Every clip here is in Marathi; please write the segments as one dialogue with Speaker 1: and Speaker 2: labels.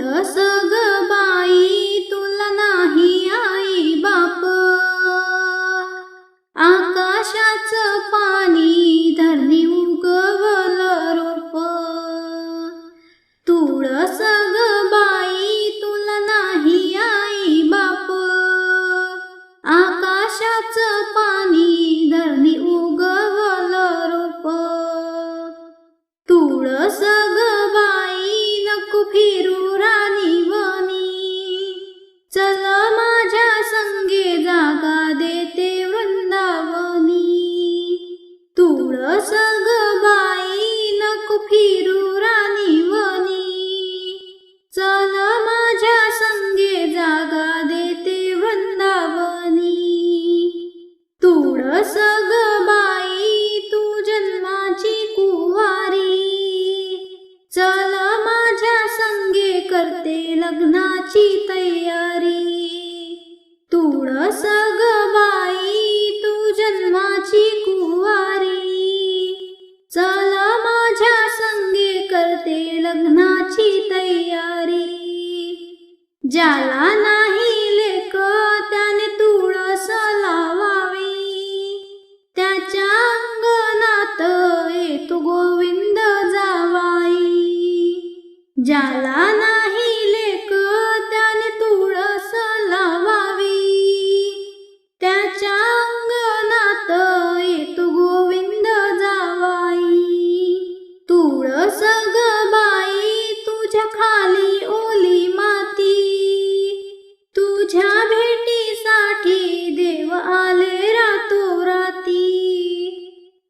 Speaker 1: तुळस ग बाई तुला नाही आई बाप, आकाशाचं पाणी धरणी उगवलं रोप. तुळस ग बाई तुला नाही आई बाप, आकाशाचं पाणी धरणी उगवलं रोप. तुळस ग बाई नको फिरू राणीवनी, चल माझ्या संगे जागा देते वृंदावनी. तुळस ग बाई नको फिरू राणीवनी, चल माझ्या संगे जागा देते वृंदावनी. तुळस ग बाई तू जन्माची कुवारी, चल माझ्या संगे करते लग्नाची तयारी. तुळस ग बाई तू जन्माची कुवारी, चल माझ्या संगे करते लग्नाची तयारी. ज्याला नाही लेक त्याने तुळस लावावी, त्याच्या अंगणात येतो गोविंद जावाई. ज्याला नाही लेक त्याने तुळस लावावी, त्याच्या अंगणात येतो गोविंद जावाई. तुळस ग बाई तुझ्या खाली ओली माती, तुझ्या भेटीसाठी देव आले रातोराती.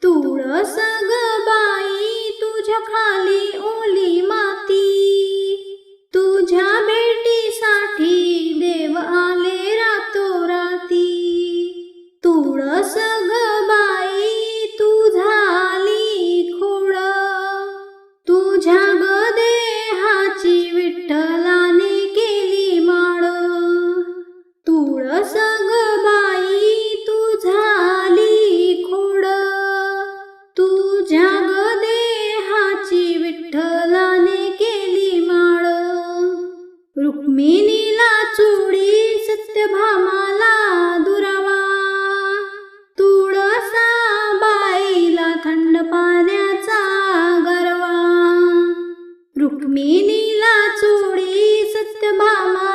Speaker 1: तुळस ग बाई तुझ्या खाली ओली माती, तुझ्या भेटीसाठी देव आले रातोराती. तुळस ग बाई तू झाली खोड, तुझ्या ग देहाची विठ्ठलाने केली माळ. तुळस ग बाई तू झाली खोड, तुझ्या ग देहाची विठ्ठलाने केली माळ. रुक्मिणीला चोडी सत्यभामाला दुरावा, तुळसा बाईला थंड पाण्याचा गरवा. रुक्मिणीला चोडी सत्यभामा